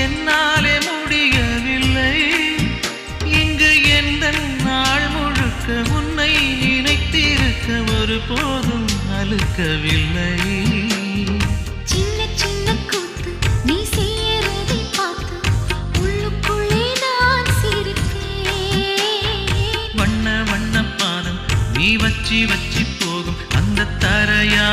என்னாலே முடியவில்லை இங்கு எந்த நாள் முழுக்க உன்னை நினைத்திருக்க ஒரு போதும் அழுக்கவில்லை சின்ன சின்ன கூத்து நீ செய்யறதை பார்த்து உள்ளுக்குள்ளே நான் சிரிப்பேன் வண்ண வண்ண பாதம் நீ வச்சி வச்சி போகும் அந்த தரையா